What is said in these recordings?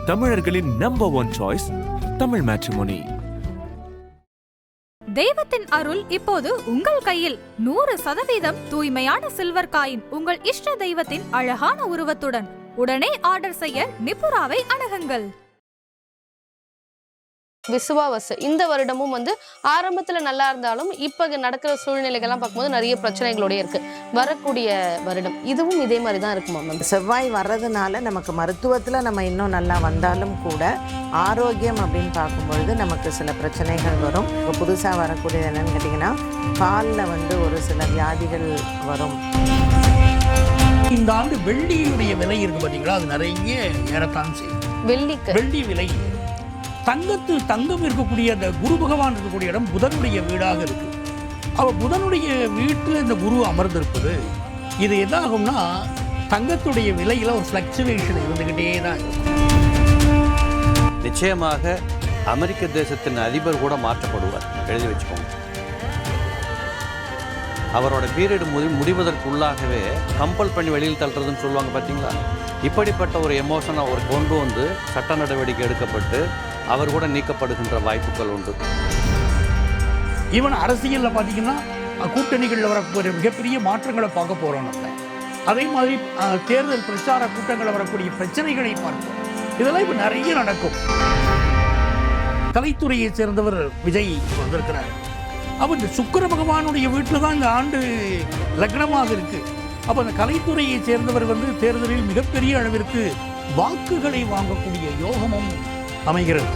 தமிழர்களின் number one choice Tamil matrimony. தெய்வத்தின் அருள் இப்போது உங்கள் கையில். 100% தூய்மையான சில்வர் காயின் உங்கள் இஷ்ட தெய்வத்தின் அழகான உருவத்துடன் உடனே ஆர்டர் செய்ய நிபுராவை அணுகுங்கள். விசுவாவசு இந்த வருடமும் ஆரம்பத்துல நல்லா இருந்தாலும் இப்ப நடக்கிற சூழ்நிலைகள்லாம் பார்க்கும்போது நிறைய பிரச்சனைகளோட இருக்கு. வரக்கூடிய வருடம் இதுவும் இதே மாதிரி தான் இருக்குமா மேம்? செவ்வாய் வர்றதுனால நமக்கு மருத்துவத்துல நம்ம இன்னும் நல்லா வந்தாலும் கூட ஆரோக்கியம் அப்படின்னு பார்க்கும்பொழுது நமக்கு சில பிரச்சனைகள் வரும். இப்போ புதுசாக வரக்கூடியது என்னன்னு கேட்டிங்கன்னா பாலில் ஒரு சில வியாதிகள் வரும். இந்த ஆண்டு வெள்ளியுடைய விலை இருக்கு பார்த்தீங்களா, அது நிறைய ஏறத்தான் செய்யும். வெள்ளி விலை தங்கம் இருக்கக்கூடிய அந்த குரு பகவான் இருக்கக்கூடிய இடம் புதனுடைய வீடாக இருக்கு. புதனுடைய வீட்டில் இந்த குரு அமர்ந்திருப்பது இது எதாகும்னா தங்கத்துடைய விலையில ஒரு ஃப்ளக்சுவேஷன் இருந்துகிட்டே தான் இருக்கும். நிச்சயமாக அமெரிக்க தேசத்தின் அதிபர் கூட மாற்றப்படுவார், எழுதி வச்சுக்கோங்க. அவரோட பீரியட் முடிவதற்குள்ளாகவே கம்பல் பண்ணி வெளியில் தள்ளுறதுன்னு சொல்லுவாங்க பார்த்தீங்களா. இப்படிப்பட்ட ஒரு எமோஷனை அவர் கொண்டு வந்து சட்ட நடவடிக்கை எடுக்கப்பட்டு அவர் கூட நீக்கப்படுகின்ற வாய்ப்புகள் உண்டு. ஈவன் அரசியலில் பார்த்தீங்கன்னா கூட்டணிகளில் வரக்கூடிய மிகப்பெரிய மாற்றங்களை பார்க்க போகிறோம் நம்ம. அதே மாதிரி தேர்தல் பிரச்சார கூட்டங்களில் வரக்கூடிய பிரச்சனைகளை பார்ப்போம். இதெல்லாம் இப்போ நிறைய நடக்கும். கலைத்துறையை சேர்ந்தவர் விஜய் வந்திருக்கிறார். அப்போ இந்த சுக்கிர பகவானுடைய வீட்டில் தான் இந்த ஆண்டு லக்னமாக இருக்கு. அப்போ அந்த கலைத்துறையை சேர்ந்தவர் தேர்தலில் மிகப்பெரிய அளவிற்கு வாக்குகளை வாங்கக்கூடிய யோகமும் அமைகிறது.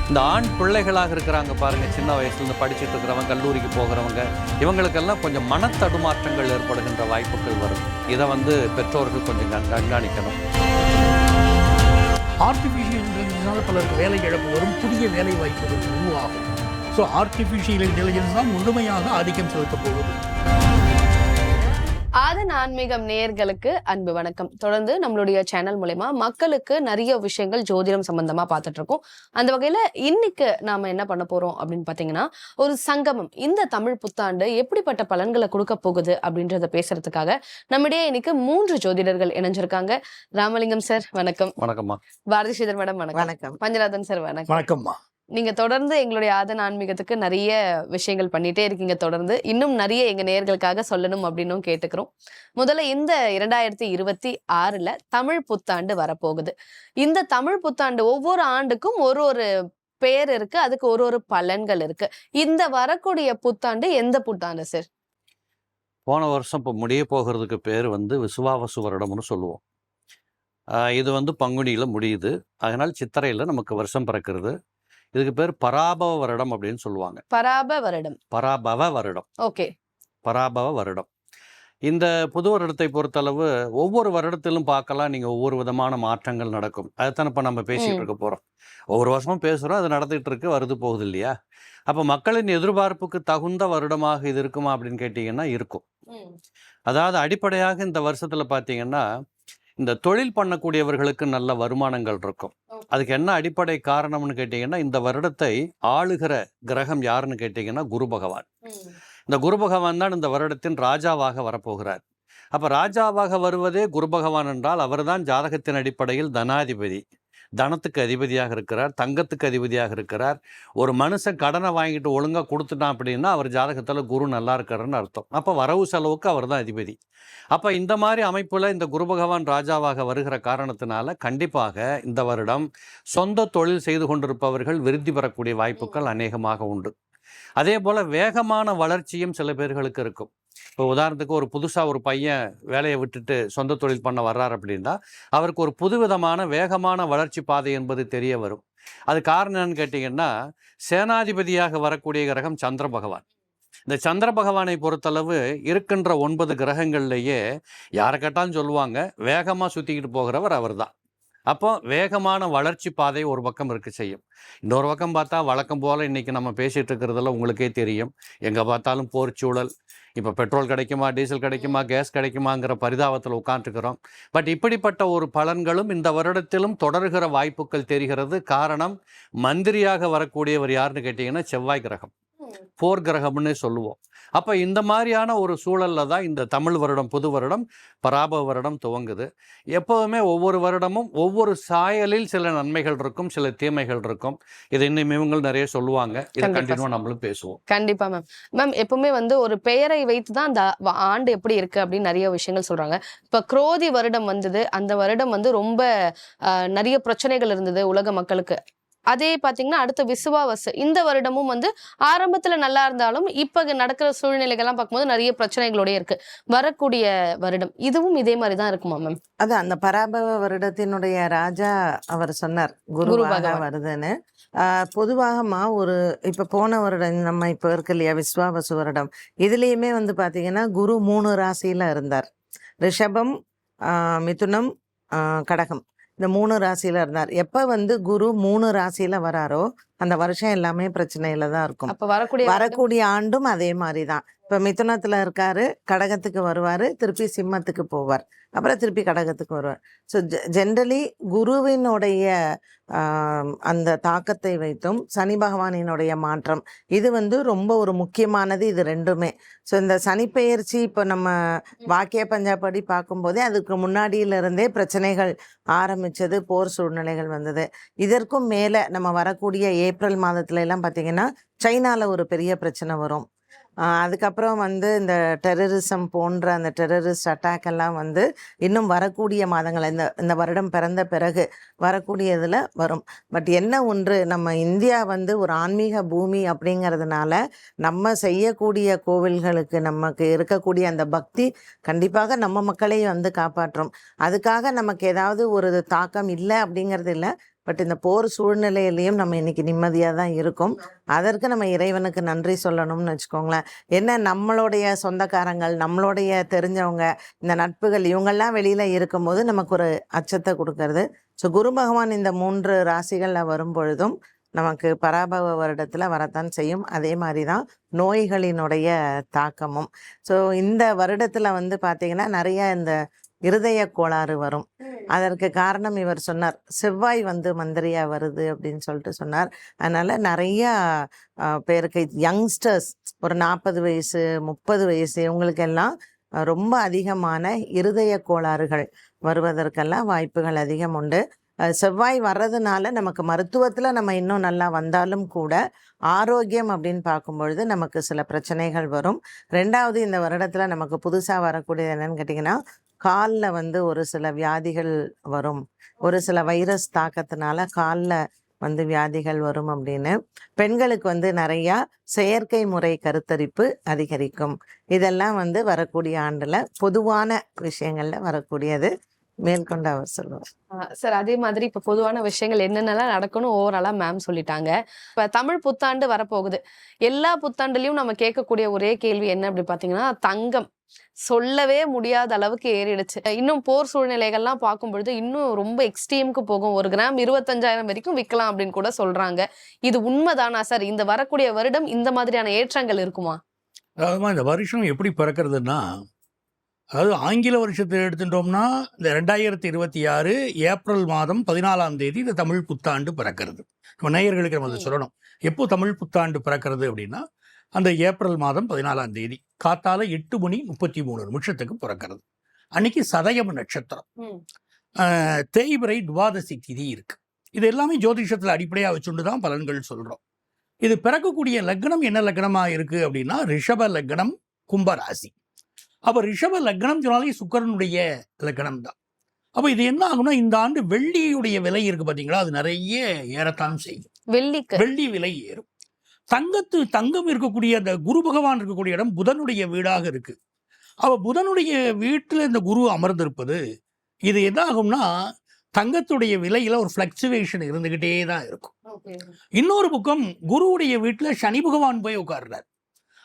இந்த ஆண் பிள்ளைகளாக இருக்கிறாங்க பாருங்க, சின்ன வயசுலேருந்து படிச்சுட்டு இருக்கிறவங்க, கல்லூரிக்கு போகிறவங்க, இவங்களுக்கெல்லாம் கொஞ்சம் மனத்தடுமாற்றங்கள் ஏற்படுகின்ற வாய்ப்புகள் வரும். இதை பெற்றோர்கள் கொஞ்சம் கண்காணிக்கணும். ஆர்டிஃபிஷியல் இன்டெலிஜென்ஸால் பலருக்கு வேலை இழப்பு வரும், புதிய வேலை வாய்ப்புகள் உருவாகும். ஸோ ஆர்டிஃபிஷியல் இன்டெலிஜென்ஸ் தான் முழுமையாக ஆதிக்கம் செலுத்த போகுது. ஆதன் ஆன்மீகம் நேயர்களுக்கு அன்பு வணக்கம். தொடர்ந்து நம்மளுடைய சேனல் மூலமா மக்களுக்கு நிறைய விஷயங்கள் ஜோதிடம் சம்பந்தமா பார்த்துட்டு இருக்கோம். அந்த வகையில இன்னைக்கு நாம என்ன பண்ண போறோம் அப்படின்னு பாத்தீங்கன்னா, ஒரு சங்கமம், இந்த தமிழ் புத்தாண்டு எப்படிப்பட்ட பலன்களை கொடுக்க போகுது அப்படின்றத பேசுறதுக்காக நம்மிடையே இன்னைக்கு 3 ஜோதிடர்கள் இணைஞ்சிருக்காங்க. ராமலிங்கம் சார் வணக்கம். வணக்கம்மா. பாரதி ஸ்ரீதர் மேடம் வணக்கம். பஞ்சநாதன் சார் வணக்கம். வணக்கம்மா. நீங்க தொடர்ந்து எங்களுடைய ஆதன் ஆன்மீகத்துக்கு நிறைய விஷயங்கள் பண்ணிட்டே இருக்கீங்க. தொடர்ந்து இன்னும் நிறைய எங்க நேயர்களுக்காக சொல்லணும் அப்படின்னும் கேட்டுக்கிறோம். முதல்ல இந்த 2026 தமிழ் புத்தாண்டு வரப்போகுது. இந்த தமிழ் புத்தாண்டு ஒவ்வொரு ஆண்டுக்கும் ஒரு பேர் இருக்கு, அதுக்கு ஒரு பலன்கள் இருக்கு. இந்த வரக்கூடிய புத்தாண்டு எந்த புத்தாண்டு சார்? போன வருஷம் இப்போ முடிய போகிறதுக்கு பேர் விசுவாவசு வருடம்னு சொல்லுவோம். இது பங்குனியில முடியுது. அதனால் சித்திரையில நமக்கு வருஷம் பிறக்கிறது. இதுக்கு பேர் பராபவ வருடம் அப்படின்னு சொல்லுவாங்க. பராபவ வருடம். ஓகே. பராபவ வருடம். இந்த புது வருடத்தை பொறுத்தளவு ஒவ்வொரு வருடத்திலும் பார்க்கலாம், நீங்க ஒவ்வொரு விதமான மாற்றங்கள் நடக்கும். அதைத்தான் இப்ப நம்ம பேசிட்டு இருக்க போறோம். ஒவ்வொரு வருஷமும் பேசுறோம், அது நடந்துட்டு இருக்கு, வருது போகுது இல்லையா. அப்ப மக்களின் எதிர்பார்ப்புக்கு தகுந்த வருடமாக இது இருக்குமா அப்படின்னு கேட்டீங்கன்னா இருக்கும். அதாவது அடிப்படையாக இந்த வருஷத்துல பாத்தீங்கன்னா இந்த தொழில் பண்ணக்கூடியவர்களுக்கு நல்ல வருமானங்கள் இருக்கும். அதுக்கு என்ன அடிப்படை காரணம்னு கேட்டீங்கன்னா, இந்த வருடத்தை ஆளுகிற கிரகம் யாருன்னு கேட்டீங்கன்னா குரு பகவான். இந்த குரு பகவான் தான் இந்த வருடத்தின் ராஜாவாக வரப்போகிறார். அப்ப ராஜாவாக வருவதே குரு பகவான் என்றால் அவர் தான் ஜாதகத்தின் அடிப்படையில் தனாதிபதி, தனத்துக்கு அதிபதியாக இருக்கிறார், தங்கத்துக்கு அதிபதியாக இருக்கிறார். ஒரு மனுஷன் கடனை வாங்கிட்டு ஒழுங்கா கொடுத்துட்டான் அப்படின்னா அவர் ஜாதகத்துல குரு நல்லா இருக்காருன்னு அர்த்தம். அப்ப வரவு செலவுக்கு அவர் தான் அதிபதி. அப்ப இந்த மாதிரி அமைப்புல இந்த குரு பகவான் ராஜாவாக வருகிற காரணத்தினால கண்டிப்பாக இந்த வருடம் சொந்த தொழில் செய்து கொண்டிருப்பவர்கள் விருத்தி பெறக்கூடிய வாய்ப்புகள் அநேகமாக உண்டு. அதே போல வேகமான வளர்ச்சியும் சில பேர்களுக்கு இருக்கும். இப்போ உதாரணத்துக்கு ஒரு புதுசாக ஒரு பையன் வேலையை விட்டுட்டு சொந்த தொழில் பண்ண வர்றார் அப்படின்னா அவருக்கு ஒரு புதுவிதமான வேகமான வளர்ச்சி பாதை என்பது தெரிய வரும். அது காரணம் என்னன்னு கேட்டிங்கன்னா, சேனாதிபதியாக வரக்கூடிய கிரகம் சந்திர பகவான். இந்த சந்திர பகவானை பொறுத்தளவு இருக்கின்ற 9 கிரகங்கள்லேயே யாரை கேட்டாலும் சொல்லுவாங்க வேகமாக சுற்றிக்கிட்டு போகிறவர் அவர் தான். அப்போ வேகமான வளர்ச்சி பாதை ஒரு பக்கம் இருக்க செய்யும். இன்னொரு பக்கம் பார்த்தா வழக்கம் போல் இன்றைக்கி நம்ம பேசிகிட்டு இருக்கிறதுல உங்களுக்கே தெரியும், எங்கே பார்த்தாலும் போர் சூழல். இப்போ பெட்ரோல் கிடைக்குமா, டீசல் கிடைக்குமா, கேஸ் கிடைக்குமாங்கிற பரிதாபத்தில் உட்காந்துருக்கிறோம். பட் இப்படிப்பட்ட ஒரு பலன்களும் இந்த வருடத்திலும் தொடர்கிற வாய்ப்புகள் தெரிகிறது. காரணம், மந்திரியாக வரக்கூடியவர் யாருன்னு கேட்டிங்கன்னா செவ்வாய் கிரகம். போர் கிரகம்னே சொல்லுவோம். அப்போ இந்த மாதிரியான ஒரு சூழல்ல தான் இந்த தமிழ் வருடம் புது வருடம் பராபவ வருடம் துவங்குது. எப்போதுமே ஒவ்வொரு வருடமும் ஒவ்வொரு சாயலில் சில நன்மைகள் இருக்கும், சில தீமைகள் இருக்கும். இதை இன்னும் இவங்க நிறைய சொல்லுவாங்க. இதை கண்டினியூவா நம்மளும் பேசுவோம். கண்டிப்பா மேம். மேம் எப்பவுமே வந்து ஒரு பெயரை வைத்து தான் அந்த ஆண்டு எப்படி இருக்கு அப்படின்னு நிறைய விஷயங்கள் சொல்றாங்க. இப்ப குரோதி வருடம் வந்தது, அந்த வருடம் வந்து ரொம்ப நிறைய பிரச்சனைகள் இருந்தது உலக மக்களுக்கு. அதே பாத்தீங்கன்னா அடுத்த விசுவாவசு இந்த வருடமும் வந்து ஆரம்பத்துல நல்லா இருந்தாலும் இப்ப நடக்கிற சூழ்நிலைகள்லாம் பார்க்கும்போது நிறைய பிரச்சனைகளோட இருக்கு. வரக்கூடிய வருடம் இதுவும் இதே மாதிரிதான் இருக்குமா மேம்? அது அந்த பராபவ வருடத்தினுடைய ராஜா அவர் சொன்னார் குருவாக வருதுன்னு. பொதுவாகமா ஒரு இப்ப போன வருடம் நம்ம இப்ப இருக்கு இல்லையா விஸ்வாவசு வருடம், இதுலயுமே வந்து பாத்தீங்கன்னா குரு 3 ராசியில இருந்தார். ரிஷபம், மிதுனம், கடகம், இந்த 3 ராசியில இருந்தார். எப்ப வந்து குரு 3 ராசியில வராரோ அந்த வருஷம் எல்லாமே பிரச்சனையில தான் இருக்கும். அப்ப வரக்கூடிய ஆண்டும் அதே மாதிரிதான். இப்ப மிதுனத்துல இருக்காரு, கடகத்துக்கு வருவாரு, திருப்பி சிம்மத்துக்கு போவார், அப்புறம் திருப்பி கடகத்துக்கு வருவார். ஸோ ஜென்ரலி குருவினுடைய அந்த தாக்கத்தை வைத்தும் சனி பகவானினுடைய மாற்றம் இது வந்து ரொம்ப ஒரு முக்கியமானது இது ரெண்டுமே. ஸோ இந்த சனிப்பெயர்ச்சி இப்போ நம்ம வாக்கிய பஞ்சாபடி பார்க்கும்போதே அதுக்கு முன்னாடியிலிருந்தே பிரச்சனைகள் ஆரம்பிச்சது, போர் சூழ்நிலைகள் வந்தது. இதற்கும் மேலே நம்ம வரக்கூடிய ஏப்ரல் மாதத்துல எல்லாம் பார்த்தீங்கன்னா சைனாவில் ஒரு பெரிய பிரச்சனை வரும். அதுக்கப்புறம் வந்து இந்த டெரரிசம் போன்ற அந்த டெரரிஸ்ட் அட்டாக் எல்லாம் வந்து இன்னும் வரக்கூடிய மாதங்கள் இந்த வருடம் பிறந்த பிறகு வரக்கூடியதில் வரும். பட் என்ன ஒன்று, நம்ம இந்தியா வந்து ஒரு ஆன்மீக பூமி அப்படிங்கிறதுனால நம்ம செய்யக்கூடிய கோவில்களுக்கு நமக்கு இருக்கக்கூடிய அந்த பக்தி கண்டிப்பாக நம்ம மக்களை வந்து காப்பாற்றும். அதுக்காக நமக்கு ஏதாவது ஒரு தாக்கம் இல்லை அப்படிங்கிறது இல்லை. பட் இந்த போர் சூழ்நிலையிலையும் நம்ம இன்னைக்கு நிம்மதியாக தான் இருக்கும். அதற்கு நம்ம இறைவனுக்கு நன்றி சொல்லணும்னு வச்சுக்கோங்களேன். என்ன நம்மளுடைய சொந்தக்காரங்கள், நம்மளுடைய தெரிஞ்சவங்க, இந்த நட்புகள் இவங்கெல்லாம் வெளியில் இருக்கும்போது நமக்கு ஒரு அச்சத்தை கொடுக்கறது. ஸோ குரு பகவான் இந்த 3 ராசிகளில் வரும் பொழுதும் நமக்கு பராபவ வருடத்தில் வரத்தான் செய்யும். அதே மாதிரி தான் நோய்களினுடைய தாக்கமும். ஸோ இந்த வருடத்தில் வந்து பார்த்திங்கன்னா நிறைய இந்த இருதய கோளாறு வரும். அதற்கு காரணம் இவர் சொன்னார், செவ்வாய் வந்து மந்திரியா வருது அப்படின்னு சொல்லிட்டு சொன்னார். அதனால நிறைய பேருக்கு யங்ஸ்டர்ஸ் ஒரு 40 வயசு 30 வயசு இவங்களுக்கெல்லாம் ரொம்ப அதிகமான இருதய கோளாறுகள் வருவதற்கெல்லாம் வாய்ப்புகள் அதிகம் உண்டு. செவ்வாய் வர்றதுனால நமக்கு மருத்துவத்தில் நம்ம இன்னும் நல்லா வந்தாலும் கூட ஆரோக்கியம் அப்படின்னு பார்க்கும்பொழுது நமக்கு சில பிரச்சனைகள் வரும். 2வது இந்த வருடத்தில் நமக்கு புதுசாக வரக்கூடியது என்னன்னு கேட்டிங்கன்னா காலில் வந்து ஒரு சில வியாதிகள் வரும். ஒரு சில வைரஸ் தாக்கத்தினால காலில் வந்து வியாதிகள் வரும் அப்படின்னு. பெண்களுக்கு வந்து நிறையா செயற்கை முறை கருத்தரிப்பு அதிகரிக்கும். இதெல்லாம் வந்து வரக்கூடிய ஆண்டில் பொதுவான விஷயங்கள்ல வரக்கூடியது. மேற்கொண்டு அவர் சொல்லுவார். சார் அதே மாதிரி இப்ப பொதுவான விஷயங்கள் என்னென்னலாம் நடக்கணும் ஓவராலா மேம் சொல்லிட்டாங்க. இப்ப தமிழ் புத்தாண்டு வரப்போகுது. எல்லா புத்தாண்டுலயும் நம்ம கேட்கக்கூடிய ஒரே கேள்வி என்ன அப்படி பாத்தீங்கன்னா, தங்கம் சொல்லவே முடியாத அளவுக்கு ஏறிடுச்சு. இன்னும் போர் சூழ்நிலைகள்லாம் பார்க்கும் பொழுது இன்னும் ரொம்ப எக்ஸ்ட்ரீமுக்கு போகும். 1 கிராம் 25,000 வரைக்கும் விற்கலாம் அப்படின்னு கூட சொல்றாங்க. இது உண்மைதானா சார்? இந்த வரக்கூடிய வருடம் இந்த மாதிரியான ஏற்றங்கள் இருக்குமா? அதாவது இந்த வருஷம் எப்படி பிறக்கிறதுன்னா, அதாவது ஆங்கில வருஷத்தை எடுத்துட்டோம்னா இந்த 2026 ஏப்ரல் மாதம் 14ஆம் தேதி இந்த தமிழ் புத்தாண்டு பிறக்கிறது. நம்ம நேயர்களுக்கு நம்ம அதை சொல்லணும். எப்போ தமிழ் புத்தாண்டு பிறக்கிறது அப்படின்னா அந்த ஏப்ரல் மாதம் 14ஆம் தேதி காத்தால 8:33 பிறக்கிறது. அன்னைக்கு சதயம் நட்சத்திரம், தேய்பிறை துவாதசி திதி இருக்கு. இது எல்லாமே ஜோதிஷத்துல அடிப்படையாக வச்சுட்டு தான் பலன்கள் சொல்றோம். இது பிறக்கக்கூடிய லக்னம் என்ன லக்னமா இருக்கு அப்படின்னா ரிஷப லக்னம், கும்பராசி. அப்ப ரிஷப லக்னம் சொன்னாலே சுக்கிரனுடைய லக்னம் தான். அப்ப இது என்ன ஆகும்னா இந்த ஆண்டு வெள்ளியுடைய விலை இருக்கு பாத்தீங்களா, அது நிறைய ஏறத்தான் செய்யும். வெள்ளி விலை ஏறும். தங்கம் இருக்கக்கூடிய அந்த குரு பகவான் இருக்கக்கூடிய இடம் புதனுடைய வீடாக இருக்கு. அவ புதனுடைய வீட்டுல இந்த குரு அமர்ந்திருப்பது இது என்ன ஆகும்னா தங்கத்துடைய விலையில ஒரு பிளக்சுவேஷன் இருந்துகிட்டே தான் இருக்கும். இன்னொரு பக்கம் குருவுடைய வீட்டுல சனி பகவான் போய் உட்கார்றார்.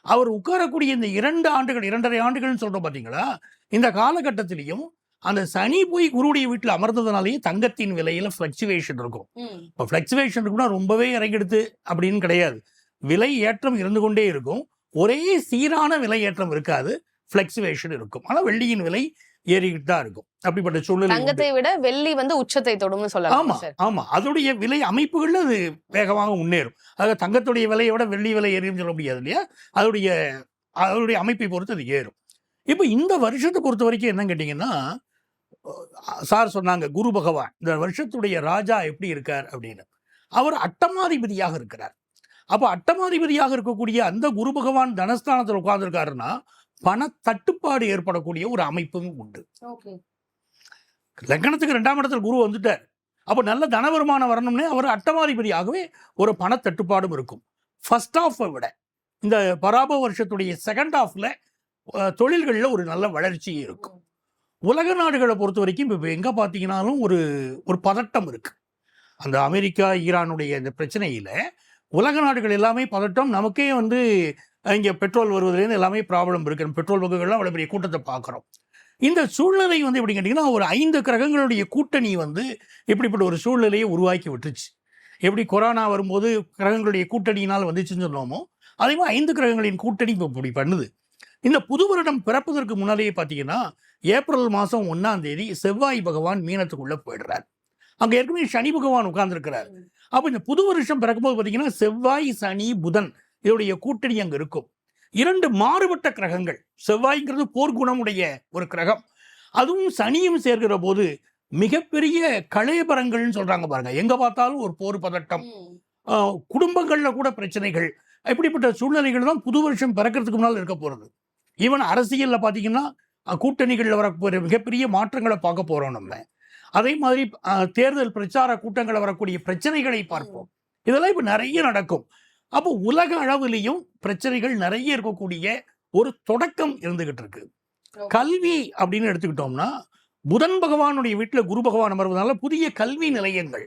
அவர் உட்காரக்கூடிய இந்த 2 ஆண்டுகள் 2.5 ஆண்டுகள்னு சொல்றோம் பாத்தீங்களா, இந்த காலகட்டத்திலையும் அந்த சனி போய் குருவுடைய வீட்டில் அமர்ந்ததுனாலேயே தங்கத்தின் விலையில பிளக்சுவேஷன் இருக்கும். இப்போ பிளக்சுவேஷன் இருக்குன்னா ரொம்பவே இறங்கிடுது அப்படின்னு கிடையாது. விலை ஏற்றம் இருந்து கொண்டே இருக்கும். ஒரே சீரான விலை ஏற்றம் இருக்காது, பிளக்சுவேஷன் இருக்கும். ஆனால் வெள்ளியின் விலை ஏறிக்கிட்டு தான் இருக்கும். அப்படிப்பட்ட சூழ்நிலை தங்கத்தை விட வெள்ளி வந்து உச்சத்தை தொடும்னு சொல்லலாம். ஆமா ஆமா, அதோடைய விலை அமைப்புகள்ல அது வேகமாக முன்னேறும். அதாவது தங்கத்துடைய விலையை விட வெள்ளி விலை ஏறின்னு சொல்ல முடியாது இல்லையா? அதோடைய அமைப்பை பொறுத்து அது ஏறும். இப்போ இந்த வருஷத்தை பொறுத்த வரைக்கும் என்ன கேட்டீங்கன்னா, சார் சொன்னாங்க குரு பகவான் இந்த வருஷத்துடைய ராஜா எப்படி இருக்கார் அப்படின்னு. அவர் அட்டமாதிபதியாக இருக்கிறார். அப்போ அட்டமாதிபதியாக இருக்கக்கூடிய அந்த குரு பகவான் தனஸ்தானத்தில் உட்கார்ந்துருக்காருன்னா பண தட்டுப்பாடு ஏற்படக்கூடிய ஒரு அமைப்பும் உண்டு. லக்னத்துக்கு 2ஆம் இடத்துல குரு வந்துட்டார். அப்போ நல்ல தன வருமானம் வரணும்னே அவர் அட்டமாதிபதியாகவே ஒரு பண தட்டுப்பாடும் இருக்கும். ஃபர்ஸ்ட் ஹாஃபை விட இந்த பராபவ வருஷத்துடைய செகண்ட் ஹாஃப்ல தொழில்களில் ஒரு நல்ல வளர்ச்சி இருக்கும். உலக நாடுகளை பொறுத்த வரைக்கும் இப்போ எங்கே பார்த்தீங்கன்னாலும் ஒரு பதட்டம் இருக்கு. அந்த அமெரிக்கா ஈரானுடைய இந்த பிரச்சனையில் உலக நாடுகள் எல்லாமே பதட்டம். நமக்கே வந்து இங்கே பெட்ரோல் வருவதுலேருந்து எல்லாமே ப்ராப்ளம் இருக்குது. பெட்ரோல் பங்குகள்லாம் அவ்வளோ பெரிய கூட்டத்தை பார்க்குறோம். இந்த சூழ்நிலை வந்து எப்படி கேட்டிங்கன்னா, ஒரு 5 கிரகங்களுடைய கூட்டணி வந்து இப்படிப்பட்ட ஒரு சூழ்நிலையை உருவாக்கி விட்டுருச்சு. எப்படி கொரோனா வரும்போது கிரகங்களுடைய கூட்டணியினால் வந்துச்சுன்னு சொன்னோமோ, அதே மாதிரி 5 கிரகங்களின் கூட்டணி இப்போ இப்படி பண்ணுது. இந்த புது வருடம் பிறப்பதற்கு முன்னாலேயே பார்த்தீங்கன்னா, ஏப்ரல் மாதம் 1ஆம் தேதி செவ்வாய் பகவான் மீனத்துக்குள்ளே போயிடுறார். அங்கே ஏற்கனவே சனி பகவான் உட்கார்ந்துருக்கிறார். அப்போ இந்த புது வருஷம் பிறக்கும்போது பார்த்தீங்கன்னா செவ்வாய் சனி புதன் இதோடைய கூட்டணி அங்கே இருக்கும். 2 மாறுபட்ட கிரகங்கள். செவ்வாய்ங்கிறது போர்க்குணமுடைய ஒரு கிரகம், அதுவும் சனியும் சேர்க்கிற போது மிகப்பெரிய களையபரங்கள்னு சொல்றாங்க பாருங்க. எங்க பார்த்தாலும் ஒரு போர் பதட்டம், குடும்பங்கள்ல கூட பிரச்சனைகள். இப்படிப்பட்ட சூழ்நிலைகள் தான் புது வருஷம் பிறக்கிறதுக்கு முன்னால் இருக்க போறது. ஈவன் அரசியல்ல பார்த்தீங்கன்னா கூட்டணிகளில் வரக்கூடிய மிகப்பெரிய மாற்றங்களை பார்க்க போறோம் நம்ம. அதே மாதிரி தேர்தல் பிரச்சார கூட்டங்களை வரக்கூடிய பிரச்சனைகளை பார்ப்போம். இதெல்லாம் இப்போ நிறைய நடக்கும். அப்போ உலக அளவிலையும் பிரச்சனைகள் நிறைய இருக்கக்கூடிய ஒரு தொடக்கம் இருந்துகிட்டு இருக்கு. கல்வி அப்படின்னு எடுத்துக்கிட்டோம்னா புதன் பகவானுடைய வீட்டில் குரு பகவான் அமர்வதனால புதிய கல்வி நிலையங்கள்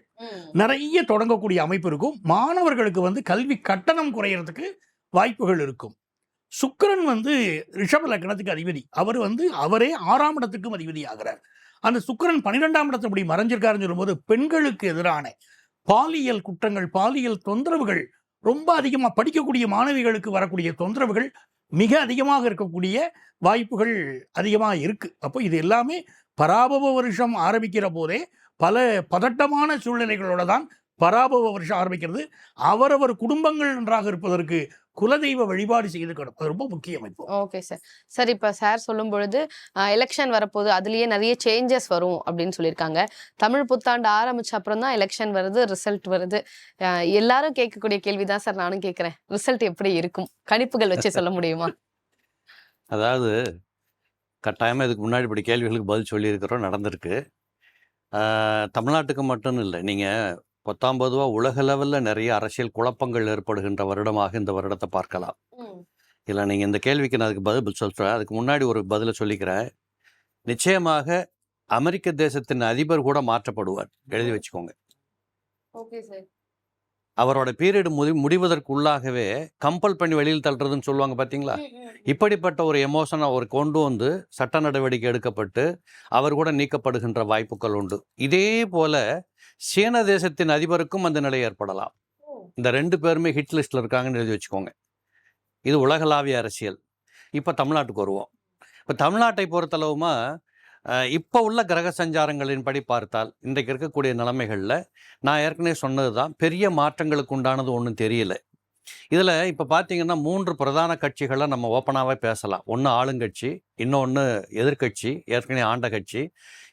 நிறைய தொடங்கக்கூடிய அமைப்பு இருக்கும். மாணவர்களுக்கு வந்து கல்வி கட்டணம் குறையறதுக்கு வாய்ப்புகள் இருக்கும். சுக்கிரன் வந்து ரிஷப லக்னத்துக்கு அதிபதி. அவர் வந்து அவரே 6ஆம் இடத்துக்கும் அதிபதி ஆகிறார். அந்த சுக்கிரன் 12ஆம் இடத்துல இப்படி மறைஞ்சிருக்காருன்னு சொல்லும்போது பெண்களுக்கு எதிரான பாலியல் குற்றங்கள், பாலியல் தொந்தரவுகள் ரொம்ப அதிகமாக, படிக்கக்கூடிய மாணவிகளுக்கு வரக்கூடிய தொந்தரவுகள் மிக அதிகமாக இருக்கக்கூடிய வாய்ப்புகள் அதிகமாக இருக்கு. அப்போ இது எல்லாமே பராபவ வருஷம் ஆரம்பிக்கிற போதே பல பதட்டமான சூழ்நிலைகளோட தான் பராபவ வருஷம் ஆரம்பிக்கிறது. அவரவர் குடும்பங்கள் நன்றாக இருப்பதற்கு குலதெய்வ வழிபாடு செய்துக்கணும். அது ரொம்ப முக்கியம். இப்போ ஓகே சார். சார் இப்போ சார் சொல்லும் பொழுது எலெக்ஷன் வரப்போது, அதுலயே நிறைய சேஞ்சஸ் வரும் அப்படின்னு சொல்லியிருக்காங்க. தமிழ் புத்தாண்டு ஆரம்பிச்ச அப்புறம் தான் எலெக்ஷன் வருது, ரிசல்ட் வருது. எல்லாரும் கேட்கக்கூடிய கேள்விதான் சார் நானும் கேட்குறேன். ரிசல்ட் எப்படி இருக்கும்? கணிப்புகள் வச்சு சொல்ல முடியுமா? அதாவது கட்டாயமாக இதுக்கு முன்னாடி இப்படி கேள்விகளுக்கு பதில் சொல்லியிருக்கிறோம், நடந்திருக்கு. தமிழ்நாட்டுக்கு மட்டும் இல்லை, நீங்கள் 19 உலக லெவலில் நிறைய அரசியல் குழப்பங்கள் ஏற்படுகின்ற வருடமாக இந்த வருடத்தை பார்க்கலாம். இல்லை, நீங்கள் இந்த கேள்விக்கு நான் அதுக்கு பதில் சொல்கிறேன். அதுக்கு முன்னாடி ஒரு பதிலை சொல்லிக்கிறேன். நிச்சயமாக அமெரிக்க தேசத்தின் அதிபர் கூட மாற்றப்படுவார், எழுதி வச்சுக்கோங்க. Okay sir. அவரோட பீரியட் முடிவதற்குள்ளாகவே கம்பல் பண்ணி வெளியில் தள்ளுறதுன்னு சொல்லுவாங்க பார்த்தீங்களா? இப்படிப்பட்ட ஒரு எமோஷனை அவர் கொண்டு வந்து சட்ட நடவடிக்கை எடுக்கப்பட்டு அவர் கூட நீக்கப்படுகின்ற வாய்ப்புகள் உண்டு. இதே போல சீன தேசத்தின் அதிபருக்கும் அந்த நிலை ஏற்படலாம். இந்த 2 பேருமே ஹிட் லிஸ்ட்ல இருக்காங்கன்னு எழுதி வச்சுக்கோங்க. இது உலகளாவிய அரசியல். இப்போ தமிழ்நாட்டுக்கு வருவோம். இப்போ தமிழ்நாட்டை பொறுத்தளவுமா இப்போ உள்ள கிரக சஞ்சாரங்களின்படி பார்த்தால் இன்றைக்கு இருக்கக்கூடிய நிலைமைகளில் நான் ஏற்கனவே சொன்னது தான், பெரிய மாற்றங்களுக்கு உண்டானது ஒன்றும் தெரியல. இதில் இப்போ பார்த்தீங்கன்னா 3 பிரதான கட்சிகளை நம்ம ஓப்பனாகவே பேசலாம். ஒன்று ஆளுங்கட்சி, இன்னொன்று எதிர்கட்சி, ஏற்கனவே ஆண்ட கட்சி,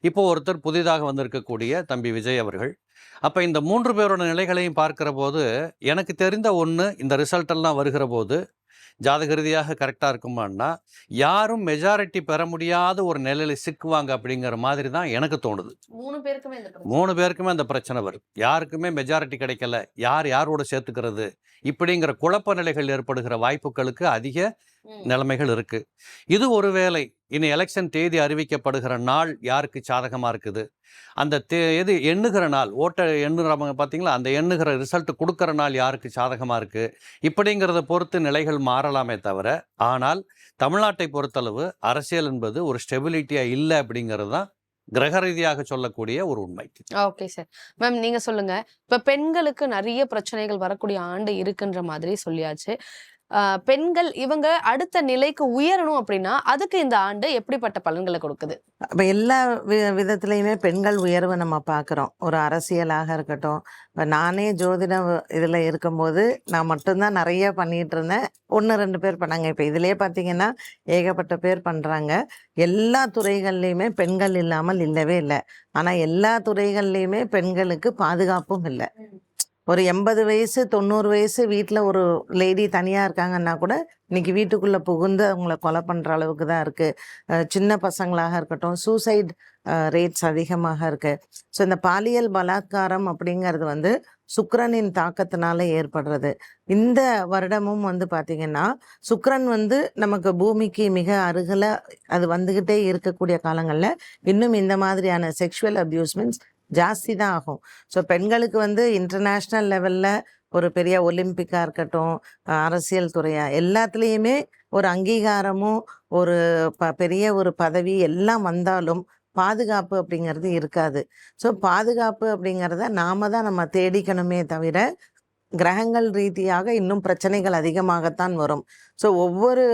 இப்போ ஒருத்தர் புதிதாக வந்திருக்கக்கூடிய தம்பி விஜய் அவர்கள். அப்போ இந்த 3 பேரோட நிலைகளையும் பார்க்கிற போது எனக்கு தெரிந்த ஒன்று, இந்த ரிசல்ட்டெல்லாம் வருகிற போது ஜாதக ரீதியாக கரெக்டாக இருக்குமான்னா யாரும் மெஜாரிட்டி பெற முடியாத ஒரு நிலையில் சிக்குவாங்க அப்படிங்கிற மாதிரி தான் எனக்கு தோணுது. 3 பேருக்குமே அந்த பிரச்சனை வரும். யாருக்குமே மெஜாரிட்டி கிடைக்கல, யாரோட சேர்த்துக்கிறது இப்படிங்கிற குழப்ப நிலைகள் ஏற்படுகிற வாய்ப்புகளுக்கு அதிக நிலைமைகள் இருக்கு. இது ஒருவேளை இனி எலெக்ஷன் தேதி அறிவிக்கப்படுகிற நாள் யாருக்கு சாதகமாக இருக்குது, அந்த எது எண்ணுகிற நாள், ஓட்டை எண்ணுறவங்க பார்த்தீங்களா, அந்த எண்ணுகிற ரிசல்ட் கொடுக்குற நாள் யாருக்கு சாதகமாக இருக்குது இப்படிங்கிறத பொறுத்து நிலைகள் மாறலாமே தவிர, ஆனால் தமிழ்நாட்டை பொறுத்தளவு அரசியல் என்பது ஒரு ஸ்டெபிலிட்டியாக இல்லை அப்படிங்கிறது தான் கிரக ரீதியாக சொல்லக்கூடிய ஒரு உண்மை. Okay sir. மேம் நீங்க சொல்லுங்க, இப்ப பெண்களுக்கு நிறைய பிரச்சனைகள் வரக்கூடிய ஆண்டு இருக்குன்ற மாதிரி சொல்லியாச்சு. பெண்கள் இவங்க அடுத்த நிலைக்கு உயரணும் அப்படின்னா அதுக்கு இந்த ஆண்டு எப்படிப்பட்ட பலன்களை கொடுக்குது? அப்போ எல்லா விதத்துலையுமே பெண்கள் உயர்வை நம்ம பார்க்குறோம். ஒரு அரசியலாக இருக்கட்டும், இப்போ நானே ஜோதிட இதில் இருக்கும்போது நான் மட்டும்தான் நிறைய பண்ணிகிட்டு இருந்தேன். 1-2 பேர் பண்ணாங்க. இப்போ இதிலே பார்த்தீங்கன்னா ஏகப்பட்ட பேர் பண்ணுறாங்க. எல்லா துறைகள்லையுமே பெண்கள் இல்லாமல் இல்லவே இல்லை. ஆனால் எல்லா துறைகள்லையுமே பெண்களுக்கு பாதுகாப்பும் இல்லை. ஒரு 80 வயசு 90 வயசு வீட்டில் ஒரு லேடி தனியாக இருக்காங்கன்னா கூட இன்னைக்கு வீட்டுக்குள்ளே புகுந்து அவங்கள கொலை பண்ணுற அளவுக்கு தான் இருக்குது. சின்ன பசங்களாக இருக்கட்டும், சூசைட் ரேட்ஸ் அதிகமாக இருக்குது. ஸோ இந்த பாலியல் பலாத்காரம் அப்படிங்கிறது வந்து சுக்கிரனின் தாக்கத்தினால ஏற்படுறது. இந்த வருடமும் வந்து பார்த்திங்கன்னா சுக்கிரன் வந்து நமக்கு பூமிக்கு மிக அருகில் அது வந்துக்கிட்டே இருக்கக்கூடிய காலங்களில் இன்னும் இந்த மாதிரியான செக்ஷுவல் அப்யூஸ்மெண்ட்ஸ் ஜாஸ்தி தான் ஆகும். ஸோ பெண்களுக்கு வந்து இன்டர்நேஷ்னல் லெவலில் ஒரு பெரிய ஒலிம்பிக்காக இருக்கட்டும், அரசியல் துறையாக எல்லாத்துலேயுமே ஒரு அங்கீகாரமும் ஒரு பெரிய ஒரு பதவி எல்லாம் வந்தாலும் பாதுகாப்பு அப்படிங்கிறது இருக்காது. ஸோ பாதுகாப்பு அப்படிங்கிறத நாம தான் நம்ம தேடிக்கணுமே தவிர கிரகங்கள் ரீதியாக இன்னும் பிரச்சனைகள் அதிகமாகத்தான் வரும். ஸோ ஒவ்வொரு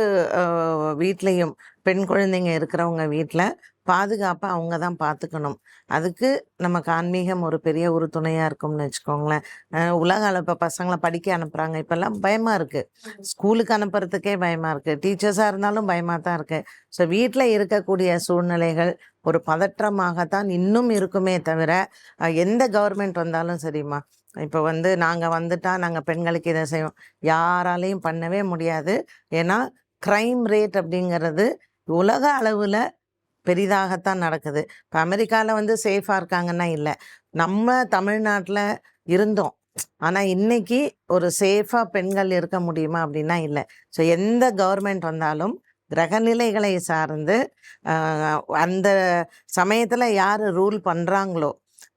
வீட்லேயும் பெண் குழந்தைங்க இருக்கிறவங்க வீட்டில் பாதுகாப்பை அவங்க தான் பார்த்துக்கணும். அதுக்கு நமக்கு ஆன்மீகம் ஒரு பெரிய ஒரு துணையாக இருக்கும்னு வச்சுக்கோங்களேன். உலக அளவு இப்போ பசங்களை படிக்க அனுப்புகிறாங்க. இப்போல்லாம் பயமாக இருக்குது. ஸ்கூலுக்கு அனுப்புறதுக்கே பயமாக இருக்குது. டீச்சர்ஸாக இருந்தாலும் பயமாக தான் இருக்குது. ஸோ வீட்டில் இருக்கக்கூடிய சூழ்நிலைகள் ஒரு பதற்றமாகத்தான் இன்னும் இருக்குமே தவிர எந்த கவர்மெண்ட் வந்தாலும் சரிம்மா, இப்போ வந்து நாங்கள் வந்துட்டால் நாங்கள் பெண்களுக்கு இதை செய்வோம், யாராலையும் பண்ணவே முடியாது. ஏன்னா க்ரைம் ரேட் அப்படிங்கிறது உலக அளவில் பெரிதாகத்தான் நடக்குது. இப்போ அமெரிக்காவில் வந்து சேஃபாக இருக்காங்கன்னா இல்லை, நம்ம தமிழ்நாட்டில் இருந்தோம். ஆனால் இன்னைக்கு ஒரு சேஃபாக பெண்கள் இருக்க முடியுமா அப்படின்னா இல்லை. ஸோ எந்த கவர்மெண்ட் வந்தாலும் கிரகநிலைகளை சார்ந்து அந்த சமயத்தில் யார் ரூல் பண்ணுறாங்களோ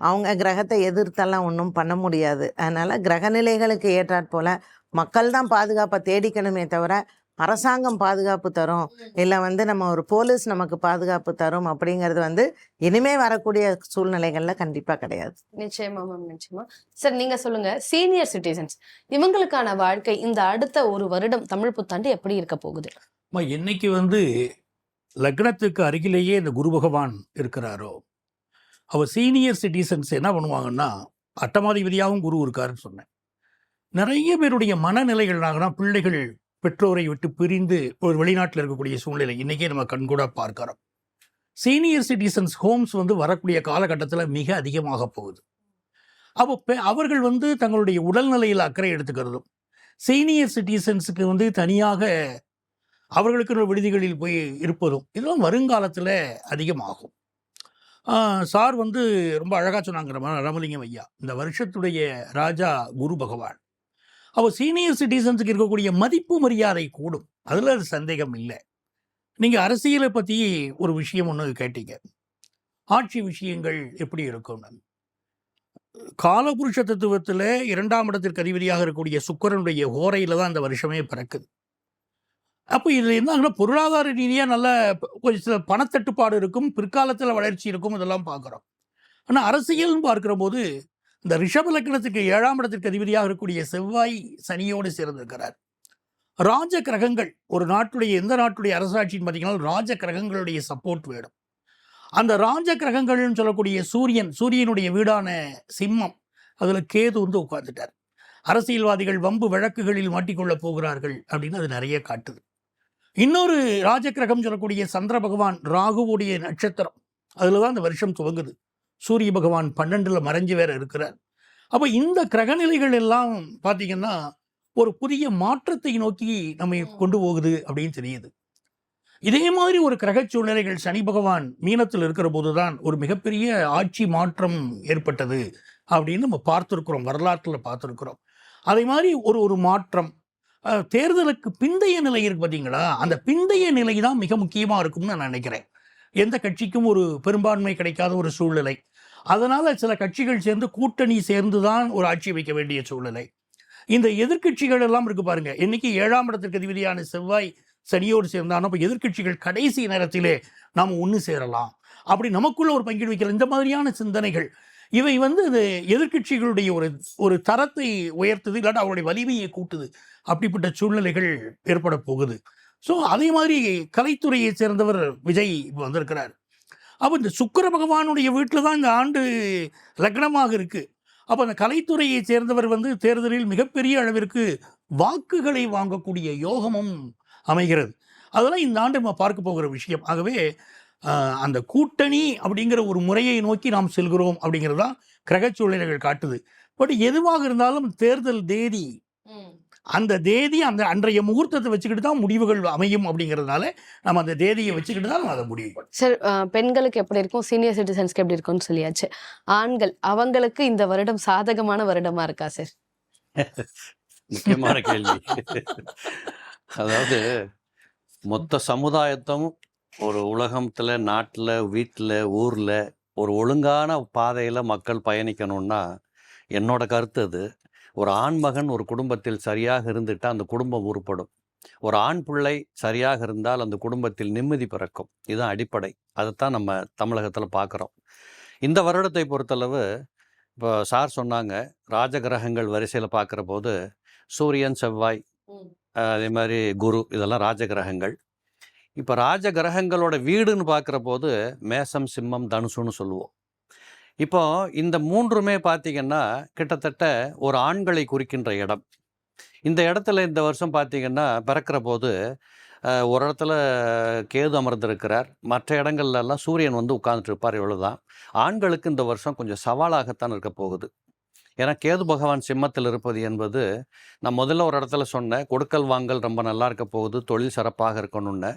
அவங்க கிரகத்தை எதிர்த்தெல்லாம் ஒன்றும் பண்ண முடியாது. அதனால் கிரகநிலைகளுக்கு ஏற்றாற்போல் மக்கள் தான் பாதுகாப்பை தேடிக்கணுமே தவிர அரசாங்கம் பாதுகாப்பு தரும் இல்லை வந்து நம்ம ஒரு போலீஸ் நமக்கு பாதுகாப்பு தரும் அப்படிங்கிறது வந்து இனிமே வரக்கூடிய சூழ்நிலைகள்ல கண்டிப்பா கிடையாது. நிச்சயமா மேம், நிச்சயமா. சார் நீங்க சொல்லுங்க, சீனியர் சிட்டிசன்ஸ் இவங்களுக்கான வாழ்க்கை இந்த அடுத்த ஒரு வருடம் தமிழ் புத்தாண்டு எப்படி இருக்க போகுது? இன்னைக்கு வந்து லக்னத்துக்கு அருகிலேயே இந்த குரு பகவான் இருக்கிறாரோ, அவர் சீனியர் சிட்டிசன்ஸ் என்ன பண்ணுவாங்கன்னா, அட்டமாதிபதியாகவும் குரு இருக்காருன்னு சொன்னேன். நிறைய பேருடைய மனநிலைகள்னாங்கன்னா பிள்ளைகள் பெற்றோரை விட்டு பிரிந்து ஒரு வெளிநாட்டில் இருக்கக்கூடிய சூழ்நிலை இன்றைக்கே நம்ம கண்கூட பார்க்கிறோம். சீனியர் சிட்டிசன்ஸ் ஹோம்ஸ் வந்து வரக்கூடிய காலகட்டத்தில் மிக அதிகமாக போகுது. அப்போ அவர்கள் வந்து தங்களுடைய உடல்நிலையில் அக்கறை எடுத்துக்கிறதும், சீனியர் சிட்டிசன்ஸுக்கு வந்து தனியாக அவர்களுக்கு விடுதிகளில் போய் இருப்பதும் இதெல்லாம் வருங்காலத்தில் அதிகமாகும். சார் வந்து ரொம்ப அழகாக சொன்னாங்க ராமலிங்கம் ஐயா, இந்த வருஷத்துடைய ராஜா குரு பகவான். அவர் சீனியர் சிட்டிசன்ஸுக்கு இருக்கக்கூடிய மதிப்பு மரியாதை கூடும், அதில் அது சந்தேகம் இல்லை. நீங்கள் அரசியலை பற்றி ஒரு விஷயம் ஒன்று கேட்டீங்க, ஆட்சி விஷயங்கள் எப்படி இருக்கும். காலபுருஷ தத்துவத்தில் 2ஆம் இடத்திற்கு அதிபதியாக இருக்கக்கூடிய சுக்கிரனுடைய ஹோரையில் தான் அந்த வருஷமே பிறக்குது. அப்போ இதில் என்ன பொருளாதார ரீதியாக நல்ல கொஞ்சம் சில பணத்தட்டுப்பாடு இருக்கும், பிற்காலத்தில் வளர்ச்சி இருக்கும், இதெல்லாம் பார்க்குறோம். ஆனால் அரசியல்னு பார்க்குற போது இந்த ரிஷப லக்னத்துக்கு 7ஆம் இடத்திற்கு அதிபதியாக இருக்கக்கூடிய செவ்வாய் சனியோடு சேர்ந்திருக்கிறார். ராஜ கிரகங்கள், ஒரு நாட்டுடைய எந்த நாட்டுடைய அரசாட்சின்னு பார்த்தீங்கன்னா ராஜ கிரகங்களுடைய சப்போர்ட் வேணும். அந்த ராஜ கிரகங்கள்னு சொல்லக்கூடிய சூரியனுடைய வீடான சிம்மம், அதில் கேது வந்து உட்கார்ந்துட்டார். அரசியல்வாதிகள் வம்பு வழக்குகளில் மாட்டிக்கொள்ள போகிறார்கள் அப்படின்னு அது நிறைய காட்டுது. இன்னொரு ராஜகிரகம் சொல்லக்கூடிய சந்திர பகவான் ராகுவுடைய நட்சத்திரம், அதில் தான் இந்த வருஷம் துவங்குது. சூரிய பகவான் 12ல் மறைஞ்சு வேற இருக்கிறார். அப்போ இந்த கிரகநிலைகள் எல்லாம் பார்த்தீங்கன்னா ஒரு புதிய மாற்றத்தை நோக்கி நம்மை கொண்டு போகுது அப்படின்னு தெரியுது. இதே மாதிரி ஒரு கிரக சூழ்நிலைகள் சனி பகவான் மீனத்தில் இருக்கிற போதுதான் ஒரு மிகப்பெரிய ஆட்சி மாற்றம் ஏற்பட்டது அப்படின்னு நம்ம பார்த்துருக்குறோம், வரலாற்றில் பார்த்துருக்குறோம். அதே மாதிரி ஒரு மாற்றம் தேர்தலுக்கு பிந்தைய நிலை இருக்கு பார்த்தீங்களா, அந்த பிந்தைய நிலை தான் மிக முக்கியமாக இருக்கும்னு நான் நினைக்கிறேன். எந்த கட்சிக்கும் ஒரு பெரும்பான்மை கிடைக்காத ஒரு சூழ்நிலை, அதனால் சில கட்சிகள் சேர்ந்து கூட்டணி சேர்ந்து தான் ஒரு ஆட்சி வைக்க வேண்டிய சூழ்நிலை. இந்த எதிர்கட்சிகள் எல்லாம் இருக்கு பாருங்க, இன்னைக்கு 7ஆம் இடத்திற்கு அதிபதியான செவ்வாய் சனியோடு சேர்ந்தானோ, இப்போ எதிர்கட்சிகள் கடைசி நேரத்திலே நாம் ஒன்று சேரலாம், அப்படி நமக்குள்ள ஒரு பங்கீடு வைக்கலாம், இந்த மாதிரியான சிந்தனைகள் இவை வந்து இது எதிர்க்கட்சிகளுடைய ஒரு தரத்தை உயர்த்துது, இல்லாட்டா அவருடைய வலிமையை கூட்டுது. அப்படிப்பட்ட சூழ்நிலைகள் ஏற்பட போகுது. ஸோ அதே மாதிரி கலைத்துறையை சேர்ந்தவர் விஜய் இப்போ வந்திருக்கிறார். அப்போ இந்த சுக்கிர பகவானுடைய வீட்டில் தான் இந்த ஆண்டு லக்னமாக இருக்குது. அப்போ அந்த கலைத்துறையை சேர்ந்தவர் வந்து தேர்தலில் மிகப்பெரிய அளவிற்கு வாக்குகளை வாங்கக்கூடிய யோகமும் அமைகிறது. அதெல்லாம் இந்த ஆண்டு நம்ம பார்க்க போகிற விஷயம். ஆகவே அந்த கூட்டணி அப்படிங்கிற ஒரு முறையை நோக்கி நாம் செல்கிறோம் அப்படிங்கிறது தான் கிரக சூழ்நிலைகள் காட்டுது. பட் எதுவாக இருந்தாலும் தேர்தல் தேதி, அந்த தேதி அந்த அன்றைய முகூர்த்தத்தை வச்சுக்கிட்டு தான் முடிவுகள் அமையும். அப்படிங்கிறதுனால நம்ம அந்த தேதியை வச்சுக்கிட்டு தான் அதை முடிவு பண்ணணும். சார், பெண்களுக்கு எப்படி இருக்கும், சீனியர் சிட்டிசன்ஸ்க்கு எப்படி இருக்கும்னு சொல்லியாச்சு. ஆண்கள் அவங்களுக்கு இந்த வருடம் சாதகமான வருடமா இருக்கா சார்? முக்கியமான கேள்வி. அதாவது மொத்த சமுதாயத்தும் ஒரு உலகத்துல, நாட்டுல, வீட்டுல, ஊர்ல ஒரு ஒழுங்கான பாதையில மக்கள் பயணிக்கணும்னா என்னோட கருத்து அது. ஒரு ஆண்மகன் ஒரு குடும்பத்தில் சரியாக இருந்துட்டா அந்த குடும்பம் உருப்படும். ஒரு ஆண் பிள்ளை சரியாக இருந்தால் அந்த குடும்பத்தில் நிம்மதி பிறக்கும். இதுதான் அடிப்படை. அதைத்தான் நம்ம தமிழகத்தில் பார்க்குறோம். இந்த வருடத்தை பொறுத்தளவு இப்போ சார் சொன்னாங்க, ராஜகிரகங்கள் வரிசையில் பார்க்குற போது சூரியன், செவ்வாய், அதே மாதிரி குரு, இதெல்லாம் ராஜகிரகங்கள். இப்போ ராஜகிரகங்களோட வீடுன்னு பார்க்குற போது மேசம், சிம்மம், தனுசுன்னு சொல்லுவோம். இப்போ இந்த மூன்றுமே பார்த்தீங்கன்னா கிட்டத்தட்ட ஒரு ஆண்களை குறிக்கின்ற இடம். இந்த இடத்துல இந்த வருஷம் பார்த்தீங்கன்னா பிறக்கிற போது ஒரு இடத்துல கேது அமர்ந்திருக்கிறார், மற்ற இடங்கள்லாம் சூரியன் வந்து உட்கார்ந்துட்டு இருப்பார். இவ்வளவுதான். ஆண்களுக்கு இந்த வருஷம் கொஞ்சம் சவாலாகத்தான் இருக்க போகுது. ஏன்னா கேது பகவான் சிம்மத்தில் இருப்பது என்பது, நான் முதல்ல ஒரு இடத்துல சொன்னேன், கொடுக்கல் வாங்கல் ரொம்ப நல்லா இருக்க போகுது, தொழில் சிறப்பாக இருக்கணும்னு.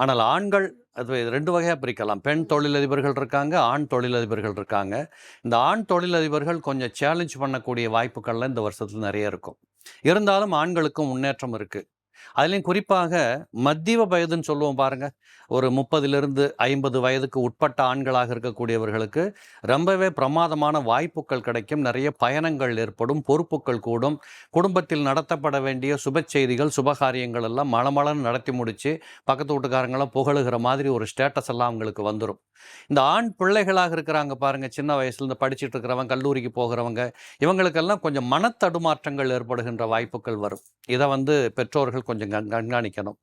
ஆனால் ஆண்கள் அது 2 வகையாக பிரிக்கலாம். பெண் தொழிலதிபர்கள் இருக்காங்க, ஆண் தொழிலதிபர்கள் இருக்காங்க. இந்த ஆண் தொழிலதிபர்கள் கொஞ்சம் சேலஞ்ச் பண்ணக்கூடிய வாய்ப்புகள்லாம் இந்த வருஷத்துல நிறைய இருக்கும். இருந்தாலும் ஆண்களுக்கும் முன்னேற்றம் இருக்குது. அதுலேயும் குறிப்பாக மத்திய வயதுன்னு சொல்லுவோம் பாருங்க, ஒரு 30லிருந்து 50 வயதுக்கு உட்பட்ட ஆண்களாக இருக்கக்கூடியவர்களுக்கு ரொம்பவே பிரமாதமான வாய்ப்புகள் கிடைக்கும். நிறைய பயணங்கள் ஏற்படும், பொறுப்புகள் கூடும். குடும்பத்தில் நடத்தப்பட வேண்டிய சுப செய்திகள், சுபகாரியங்கள் எல்லாம் மளமளன்னு நடத்தி முடித்து பக்கத்து வீட்டுக்காரங்களாம் புகழுகிற மாதிரி ஒரு ஸ்டேட்டஸ் எல்லாம் அவங்களுக்கு வந்துடும். இந்த ஆண் பிள்ளைகளாக இருக்கிறாங்க பாருங்க, சின்ன வயசுலேருந்து படிச்சுட்டு இருக்கிறவங்க, கல்லூரிக்கு போகிறவங்க, இவங்களுக்கெல்லாம் கொஞ்சம் மனத்தடுமாற்றங்கள் ஏற்படுகின்ற வாய்ப்புகள் வரும். இதை வந்து பெற்றோர்கள் கொஞ்சம் கண்காணிக்கணும்.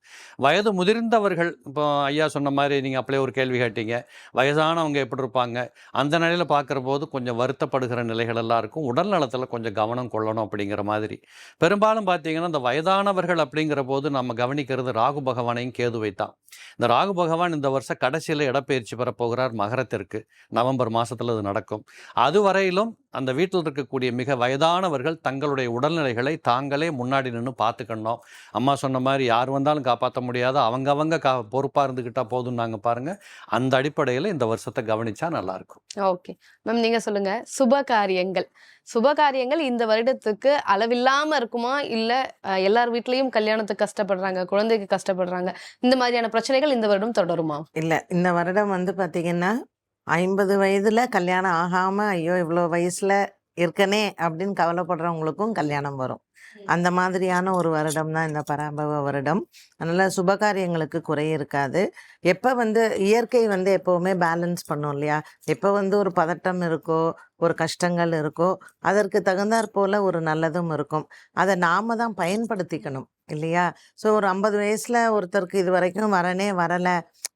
வயது முதிர்ந்தவர்கள், இப்போ ஐயா சொன்ன மாதிரி நீங்கள் அப்படியே ஒரு கேள்வி கேட்டீங்க, வயதானவங்க எப்படி இருப்பாங்க, அந்த நிலையில் பார்க்குற போது கொஞ்சம் வருத்தப்படுகிற நிலைகள் எல்லாம் இருக்கும். உடல் நலத்தில் கொஞ்சம் கவனம் கொள்ளணும் அப்படிங்கிற மாதிரி. பெரும்பாலும் பார்த்தீங்கன்னா இந்த வயதானவர்கள் அப்படிங்கிற போது நம்ம கவனிக்கிறது ராகு பகவானையும் கேதுவை தான். இந்த ராகு பகவான் இந்த வருஷம் கடைசியில் இடப்பெயர்ச்சி பெறப்போகிறார் மகரத்திற்கு. நவம்பர் மாதத்தில் அது நடக்கும். அதுவரையிலும் அந்த வீட்டில் இருக்கக்கூடிய மிக வயதானவர்கள் தங்களுடைய உடல்நிலைகளை தாங்களே முன்னாடி நின்று பார்த்துக்கணும். அம்மா சொன்ன மாதிரி யார் வந்தாலும் காப்பாற்ற முடியாத அவங்க பொறுப்பாக இருந்துக்கிட்டா போதும். நாங்கள் பாருங்க, அந்த அடிப்படையில் இந்த வருஷத்தை கவனிச்சா நல்லாயிருக்கும். ஓகே மேம், நீங்கள் சொல்லுங்கள். சுபகாரியங்கள் இந்த வருடத்துக்கு அளவில்லாமல் இருக்குமா, இல்லை எல்லார் வீட்லேயும் கல்யாணத்துக்கு கஷ்டப்படுறாங்க, குழந்தைக்கு கஷ்டப்படுறாங்க, இந்த மாதிரியான பிரச்சனைகள் இந்த வருடம் தொடருமா? இல்லை, இந்த வருடம் வந்து பார்த்திங்கன்னா 50 வயதில் கல்யாணம் ஆகாமல் ஐயோ இவ்வளோ வயசில் இருக்கனே அப்படின்னு கவலைப்படுறவங்களுக்கும் கல்யாணம் வரும். அந்த மாதிரியான ஒரு வருடம் தான் இந்த பராபவ வருடம். அதனால் சுபகாரியங்களுக்கு குறை இருக்காது. எப்போ வந்து இயற்கை வந்து எப்போவுமே பேலன்ஸ் பண்ணும் இல்லையா, எப்போ வந்து ஒரு பதட்டம் இருக்கோ, ஒரு கஷ்டங்கள் இருக்கோ, அதற்கு தகுந்தாற் போல் ஒரு நல்லதும் இருக்கும். அதை நாம் தான் பயன்படுத்திக்கணும் இல்லையா. ஸோ ஒரு 50 வயசில் ஒருத்தருக்கு இது வரைக்கும் வரனே வரலை,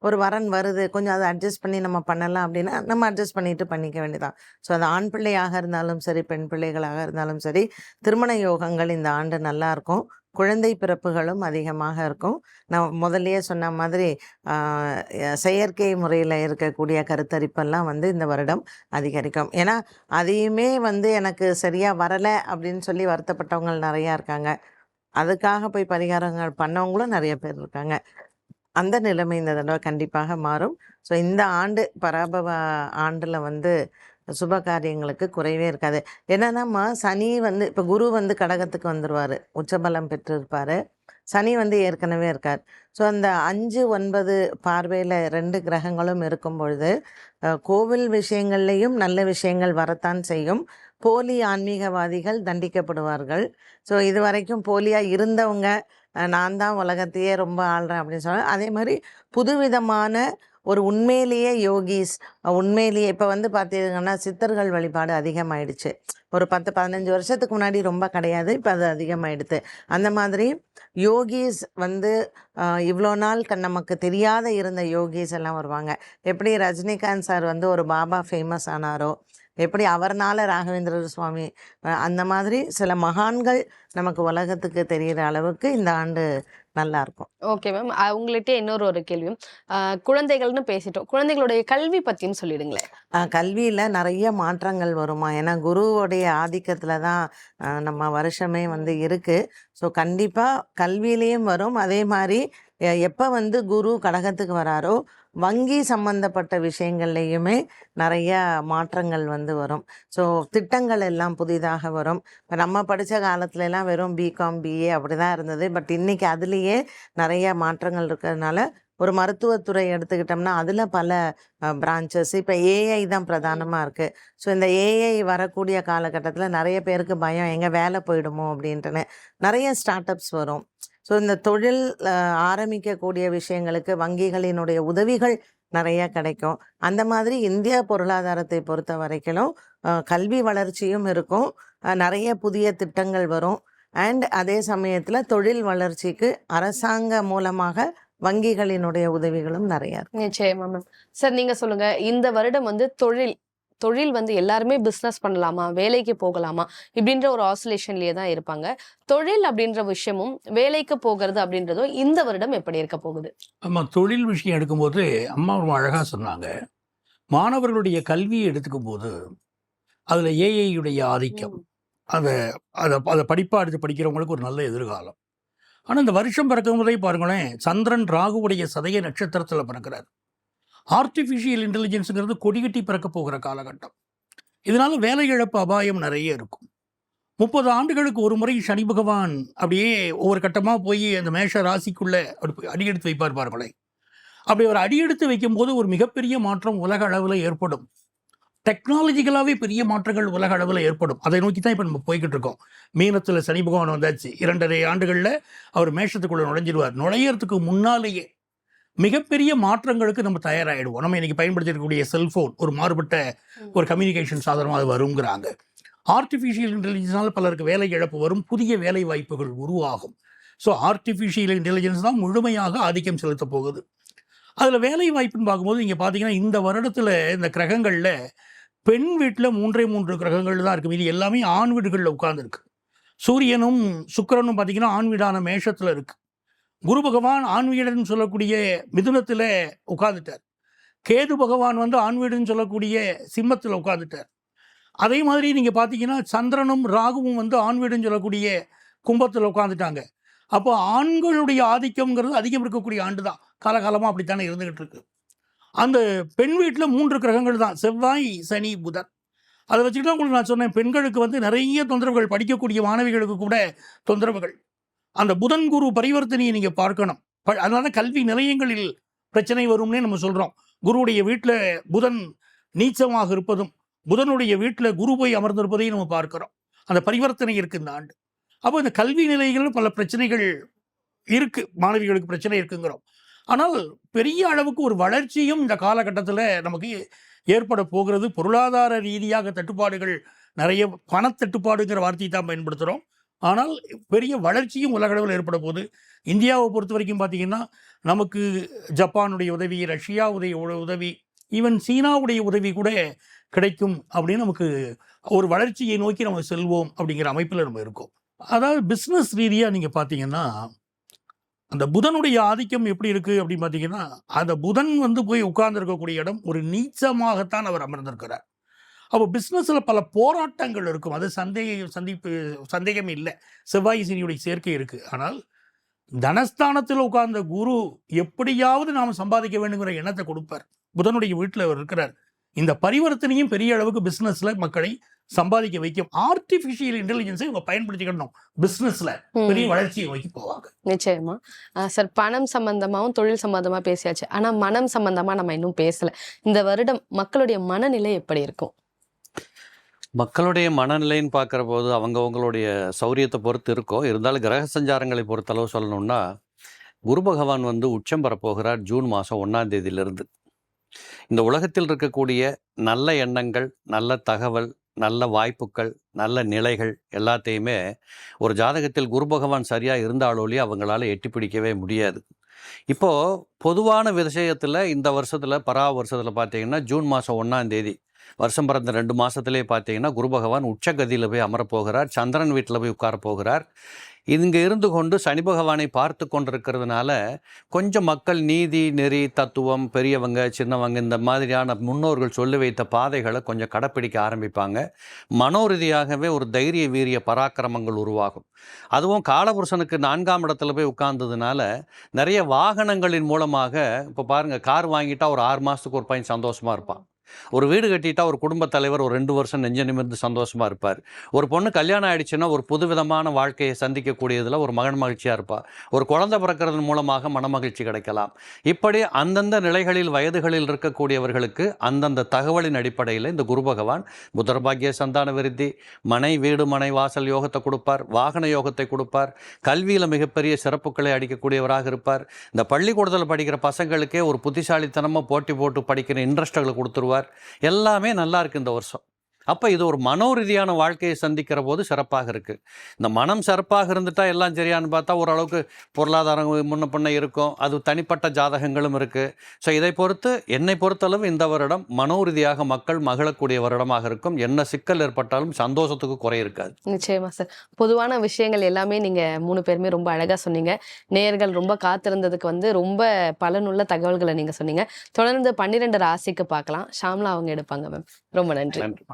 ஒரு வரன் வருது, கொஞ்சம் அதை அட்ஜஸ்ட் பண்ணி நம்ம பண்ணலாம் அப்படின்னா நம்ம அட்ஜஸ்ட் பண்ணிக்க வேண்டியதான். ஸோ அது ஆண் பிள்ளையாக இருந்தாலும் சரி, பெண் பிள்ளைகளாக இருந்தாலும் சரி, திருமண யோகங்கள் இந்த ஆண்டு நல்லா இருக்கும். குழந்தை பிறப்புகளும் அதிகமாக இருக்கும். நான் முதல்லையே சொன்ன மாதிரி செயற்கை முறையில் இருக்கக்கூடிய கருத்தரிப்பெல்லாம் வந்து இந்த வருடம் அதிகரிக்கும். ஏன்னா அதையுமே வந்து எனக்கு சரியாக வரலை அப்படின்னு சொல்லி வருத்தப்பட்டவங்க நிறையா இருக்காங்க. அதுக்காக போய் பரிகாரங்கள் பண்ணவங்களும் நிறைய பேர் இருக்காங்க. அந்த நிலைமை இந்த தடவை கண்டிப்பாக மாறும். ஸோ இந்த ஆண்டு பராபவ ஆண்டில் வந்து சுப காரியங்களுக்கு குறைவே இருக்காது. என்னன்னா சனி வந்து இப்போ குரு வந்து கடகத்துக்கு வந்துடுவார், உச்சபலம் பெற்றிருப்பார். சனி வந்து ஏற்கனவே இருக்கார். ஸோ அந்த 5, 9 பார்வையில் 2 கிரகங்களும் இருக்கும் பொழுது கோவில் விஷயங்கள்லேயும் நல்ல விஷயங்கள் வரத்தான் செய்யும். போலி ஆன்மீகவாதிகள் தண்டிக்கப்படுவார்கள். ஸோ இது வரைக்கும் போலியாக இருந்தவங்க நான் தான் உலகத்தையே ரொம்ப ஆள்றேன் அப்படின்னு சொன்னால், அதே மாதிரி புதுவிதமான ஒரு உண்மையிலேயே யோகிஸ், உண்மையிலேயே இப்போ வந்து பார்த்தீங்கன்னா சித்தர்கள் வழிபாடு அதிகமாயிடுச்சு. ஒரு 10-15 வருஷத்துக்கு முன்னாடி ரொம்ப கிடையாது, இப்போ அது அதிகமாயிடுது. அந்த மாதிரி யோகிஸ் வந்து இவ்வளோ நாள் நமக்கு தெரியாத இருந்த யோகிஸ் எல்லாம் வருவாங்க. எப்படி ரஜினிகாந்த் சார் வந்து ஒரு பாபா ஃபேமஸ் ஆனாரோ, எப்படி அவர்னால ராகவேந்திர சுவாமி அந்த மாதிரி சில மகான்கள் நமக்கு உலகத்துக்கு தெரிகிற அளவுக்கு இந்த ஆண்டு நல்லா இருக்கும். Okay ma'am. உங்கள்கிட்ட இன்னொரு கேள்வியும், குழந்தைகள்னு பேசிட்டோம், குழந்தைகளுடைய கல்வி பற்றியும் சொல்லிடுங்களேன். கல்வியில் நிறைய மாற்றங்கள் வருமா, ஏன்னா குருவோடைய ஆதிக்கத்தில் தான் நம்ம வருஷமே வந்து இருக்குது. ஸோ கண்டிப்பாக கல்வியிலையும் வரும். அதே மாதிரி எப்போ வந்து குரு கடகத்துக்கு வராரோ வங்கி சம்பந்தப்பட்ட விஷயங்கள்லையுமே நிறைய மாற்றங்கள் வந்து வரும். ஸோ திட்டங்கள் எல்லாம் புதிதாக வரும். இப்போ நம்ம படித்த காலத்துலலாம் வெறும் பிகாம் பிஏ அப்படி தான் இருந்தது. பட் இன்றைக்கி அதுலேயே நிறைய மாற்றங்கள் இருக்கிறதுனால ஒரு மருத்துவத்துறை எடுத்துக்கிட்டோம்னா அதில் பல பிரான்ச்சஸ், இப்போ ஏஐ தான் பிரதானமாக இருக்குது. ஸோ இந்த ஏஐ வரக்கூடிய காலகட்டத்தில் நிறைய பேருக்கு பயம், எங்கே வேலை போயிடுமோ அப்படின்ட்டுன்னு நிறைய ஸ்டார்ட் அப்ஸ் வரும். ஸோ இந்த தொழில் ஆரம்பிக்கக்கூடிய விஷயங்களுக்கு வங்கிகளினுடைய உதவிகள் நிறைய கிடைக்கும். அந்த மாதிரி இந்தியா பொருளாதாரத்தை பொறுத்த வரைக்கும் கல்வி வளர்ச்சியும் இருக்கும், நிறைய புதிய திட்டங்கள் வரும். அண்ட் அதே சமயத்தில் தொழில் வளர்ச்சிக்கு அரசாங்க மூலமாக வங்கிகளினுடைய உதவிகளும் நிறைய இருக்கும். நிச்சயமா மேம். சார் நீங்க சொல்லுங்க, இந்த வருடம் வந்து தொழில் வந்து எல்லாருமே பிஸ்னஸ் பண்ணலாமா, வேலைக்கு போகலாமா இப்படின்ற ஒரு ஆசோலேஷன்லயே தான் இருப்பாங்க. தொழில் அப்படின்ற விஷயமும் வேலைக்கு போகிறது அப்படின்றதும் இந்த வருடம் எப்படி இருக்க போகுது? ஆமாம், தொழில் விஷயம் எடுக்கும்போது அம்மா ரொம்ப அழகாக சொன்னாங்க. மாணவர்களுடைய கல்வியை எடுத்துக்கும் போது அதில் ஏஐயுடைய ஆதிக்கம், அதை அதை படிப்பாக எடுத்து படிக்கிறவங்களுக்கு ஒரு நல்ல எதிர்காலம். ஆனால் இந்த வருஷம் பிறக்கும் போதே பாருங்களேன், சந்திரன் ராகுவுடைய சதய நட்சத்திரத்தில் பிறக்கிறார். ஆர்டிஃபிஷியல் இன்டெலிஜென்ஸுங்கிறது கொடிகட்டி பிறக்க போகிற காலகட்டம். இதனால வேலை இழப்பு அபாயம் நிறைய இருக்கும். 30 ஆண்டுகளுக்கு ஒரு முறை சனி பகவான் அப்படியே ஒவ்வொரு கட்டமாக போய் அந்த மேஷ ராசிக்குள்ளே அப்படி அடியெடுத்து வைப்பார் பாருங்களேன். அப்படி ஒரு அடியெடுத்து வைக்கும்போது ஒரு மிகப்பெரிய மாற்றம் உலக அளவில் ஏற்படும். டெக்னாலஜிக்கலாகவே பெரிய மாற்றங்கள் உலக அளவில் ஏற்படும். அதை நோக்கி தான் இப்போ நம்ம போய்கிட்டு இருக்கோம். மீனத்தில் சனி பகவான் வந்தாச்சு, 2.5 ஆண்டுகளில் அவர் மேஷத்துக்குள்ளே நுழைஞ்சிடுவார். நுழையிறதுக்கு முன்னாலேயே மிகப்பெரிய மாற்றங்களுக்கு நம்ம தயாராகிடுவோம். நம்ம இன்னைக்கு பயன்படுத்திருக்கக்கூடிய செல்ஃபோன் ஒரு மாறுபட்ட ஒரு கம்யூனிகேஷன் சாதனமாக அது வருங்கிறாங்க. ஆர்டிஃபிஷியல் இன்டெலிஜென்ஸ்னால பலருக்கு வேலை இழப்பு வரும், புதிய வேலை வாய்ப்புகள் உருவாகும். ஸோ ஆர்டிஃபிஷியல் இன்டெலிஜென்ஸ் தான் முழுமையாக ஆதிக்கம் செலுத்த போகுது. அதில் வேலை வாய்ப்புன்னு பார்க்கும்போது இங்கே பார்த்தீங்கன்னா இந்த வருடத்தில் இந்த கிரகங்களில் பெண் வீட்டில் 3 கிரகங்கள் தான் இருக்குது. இது எல்லாமே ஆண் வீடுகளில் உட்கார்ந்துருக்கு. சூரியனும் சுக்கிரனும் பார்த்தீங்கன்னா ஆண் வீடான மேஷத்தில் இருக்குது. குரு பகவான் ஆண் வீடுன்னு சொல்லக்கூடிய மிதுனத்தில் உட்கார்ந்துட்டார். கேது பகவான் வந்து ஆண் வீடுன்னு சொல்லக்கூடிய சிம்மத்தில் உட்கார்ந்துட்டார். அதே மாதிரி நீங்கள் பார்த்தீங்கன்னா சந்திரனும் ராகுவும் வந்து ஆண் வீடுன்னு சொல்லக்கூடிய கும்பத்தில் உட்காந்துட்டாங்க. அப்போ ஆண்களுடைய ஆதிக்கம்ங்கிறது அதிகம் இருக்கக்கூடிய ஆண்டு தான். காலகாலமாக அப்படித்தானே இருந்துகிட்டு இருக்கு. அந்த பெண் வீட்டில் 3 கிரகங்கள் தான், செவ்வாய், சனி, புதன். அதை வச்சுக்கிட்டு உங்களுக்கு நான் சொன்னேன், பெண்களுக்கு வந்து நிறைய தொந்தரவுகள், படிக்கக்கூடிய மாணவிகளுக்கு கூட தொந்தரவுகள். அந்த புதன் குரு பரிவர்த்தனையை நீங்கள் பார்க்கணும். அதனால கல்வி நிலையங்களில் பிரச்சனை வரும்னே நம்ம சொல்கிறோம். குருவுடைய வீட்டில் புதன் நீச்சமாக இருப்பதும் புதனுடைய வீட்டில் குரு போய் அமர்ந்திருப்பதையும் நம்ம பார்க்கிறோம். அந்த பரிவர்த்தனை இருக்குது இந்த ஆண்டு. அப்போ இந்த கல்வி நிலைகள் பல பிரச்சனைகள் இருக்குது, மாணவிகளுக்கு பிரச்சனை இருக்குங்கிறோம். ஆனால் பெரிய அளவுக்கு ஒரு வளர்ச்சியும் இந்த காலகட்டத்தில் நமக்கு ஏற்பட போகிறது. பொருளாதார ரீதியாக தட்டுப்பாடுகள் நிறைய, பணத்தட்டுப்பாடுங்கிற வார்த்தையை தான் பயன்படுத்துகிறோம். ஆனால் பெரிய வளர்ச்சியும் உலக அளவில் ஏற்பட போகுது. இந்தியாவை பொறுத்த வரைக்கும் பார்த்திங்கன்னா நமக்கு ஜப்பானுடைய உதவி, ரஷ்யாவுடைய உதவி, ஈவன் சீனாவுடைய உதவி கூட கிடைக்கும் அப்படின்னு நமக்கு ஒரு வளர்ச்சியை நோக்கி நம்ம செல்வோம் அப்படிங்கிற அமைப்பில் நம்ம இருக்கோம். அதாவது பிஸ்னஸ் ரீதியாக நீங்கள் பார்த்தீங்கன்னா அந்த புதனுடைய ஆதிக்கம் எப்படி இருக்குது அப்படின்னு பார்த்தீங்கன்னா, அந்த புதன் வந்து போய் உட்கார்ந்துருக்கக்கூடிய இடம் ஒரு நீச்சமாகத்தான் அவர் அமர்ந்திருக்கிறார். அப்போ பிஸ்னஸில் பல போராட்டங்கள் இருக்கும். அது சந்தேகம் இல்லை. செவ்வாய் சனியுடைய சேர்க்கை இருக்குது. ஆனால் தனஸ்தானத்தில் உட்கார்ந்த குரு எப்படியாவது நாம் சம்பாதிக்க வேண்டுங்கிற எண்ணத்தை கொடுப்பார். புதனுடைய வீட்டில் அவர் இருக்கிறார். இந்த பரிவர்த்தனையும் பெரிய அளவுக்கு பிஸ்னஸில் மக்களை சம்பாதிக்க வைக்கும். ஆர்டிஃபிஷியல் இன்டெலிஜென்ஸை இவங்க பயன்படுத்திக்கணும், பிஸ்னஸில் பெரிய வளர்ச்சியை நோக்கி போவாங்க. நிச்சயமா சார். பணம் சம்பந்தமாகவும் தொழில் சம்பந்தமாக பேசியாச்சு, ஆனால் மனம் சம்பந்தமாக நம்ம இன்னும் பேசலை. இந்த வருடம் மக்களுடைய மனநிலை எப்படி இருக்கும்? மக்களுடைய மனநிலைன்னு பார்க்குற போது அவங்கவுங்களுடைய சௌரியத்தை பொறுத்து இருக்கும். இருந்தாலும் கிரக சஞ்சாரங்களை பொறுத்தளவு சொல்லணும்னா, குரு பகவான் வந்து உச்சம் பெறப்போகிறார் ஜூன் மாதம் 1ஆம் தேதியிலிருந்து. இந்த உலகத்தில் இருக்கக்கூடிய நல்ல எண்ணங்கள், நல்ல தகவல், நல்ல வாய்ப்புகள், நல்ல நிலைகள் எல்லாத்தையுமே ஒரு ஜாதகத்தில் குரு பகவான் சரியாக இருந்தாலொழிய அவங்களால எட்டி பிடிக்கவே முடியாது. இப்போது பொதுவான விஷயத்தில் இந்த வருஷத்தில் வருஷத்தில் பார்த்தீங்கன்னா ஜூன் மாதம் 1ஆம் தேதி வருஷம் பிறந்த 2 மாதத்துலேயே பார்த்தீங்கன்னா குரு பகவான் உச்சகதியில் போய் அமரப்போகிறார். சந்திரன் வீட்டில் போய் உட்கார போகிறார். இங்கே இருந்து கொண்டு சனி பகவானை பார்த்து கொண்டிருக்கிறதுனால கொஞ்சம் மக்கள் நீதி, நெறி, தத்துவம், பெரியவங்க, சின்னவங்க இந்த மாதிரியான முன்னோர்கள் சொல்லி வைத்த பாதைகளை கொஞ்சம் கடைப்பிடிக்க ஆரம்பிப்பாங்க. மனோரீதியாகவே ஒரு தைரிய, வீரிய, பராக்கிரமங்கள் உருவாகும். அதுவும் காலபுருஷனுக்கு 4ஆம் இடத்துல போய் உட்கார்ந்ததுனால நிறைய வாகனங்களின் மூலமாக இப்போ பாருங்கள், கார் வாங்கிட்டா ஒரு 6 மாதத்துக்கு ஒரு பையன் சந்தோஷமாக இருப்பான். ஒரு வீடு கட்டிட்டா ஒரு குடும்பத் தலைவர் ஒரு 2 வருஷம் நெஞ்ச நிமிர்ந்து சந்தோஷமா இருப்பார். ஒரு பொண்ணு கல்யாணம் ஆயிடுச்சுன்னா ஒரு புது விதமான வாழ்க்கையை சந்திக்கக்கூடியதில் ஒரு மகன் மகிழ்ச்சியாக இருப்பார். ஒரு குழந்தை பிறக்கிறதன் மூலமாக மனமகிழ்ச்சி கிடைக்கலாம். இப்படி அந்தந்த நிலைகளில் வயதுகளில் இருக்கக்கூடியவர்களுக்கு அந்தந்த தகவலின் அடிப்படையில் இந்த குரு பகவான் புத்திரபாகிய சந்தான விருத்தி, மனை வீடு மனை வாசல் யோகத்தை கொடுப்பார், வாகன யோகத்தை கொடுப்பார், கல்வியில் மிகப்பெரிய சிறப்புகளை அடிக்கக்கூடியவராக இருப்பார். இந்த பள்ளிக்கூடத்தில் படிக்கிற பசங்களுக்கே ஒரு புத்திசாலித்தனமாக போட்டி போட்டு படிக்கிற இன்ட்ரெஸ்ட்களை கொடுத்துருவார். எல்லாமே நல்லா இருக்கு இந்த வருஷம். அப்போ இது ஒரு மனோரீதியான வாழ்க்கையை சந்திக்கிற போது சிறப்பாக இருக்குது. இந்த மனம் சிறப்பாக இருந்துட்டா எல்லாம் சரியான்னு பார்த்தா ஓரளவுக்கு பொருளாதாரம் முன்ன பின்ன இருக்கும். அது தனிப்பட்ட ஜாதகங்களும் இருக்குது. ஸோ இதை பொறுத்து என்னை பொறுத்தளவு இந்த வருடம் மனோரீதியாக மக்கள் மகிழக்கூடிய வருடமாக இருக்கும். என்ன சிக்கல் ஏற்பட்டாலும் சந்தோஷத்துக்கு குறை இருக்காது. நிச்சயமா சார். பொதுவான விஷயங்கள் எல்லாமே நீங்கள் 3 பேருமே ரொம்ப அழகாக சொன்னீங்க. நேயர்கள் ரொம்ப காத்திருந்ததுக்கு ரொம்ப பலனுள்ள தகவல்களை நீங்கள் சொன்னீங்க. தொடர்ந்து 12 ராசிக்கு பார்க்கலாம். ஷாம்லா அவங்க எடுப்பாங்க மேம். ரொம்ப நன்றி. நன்றி.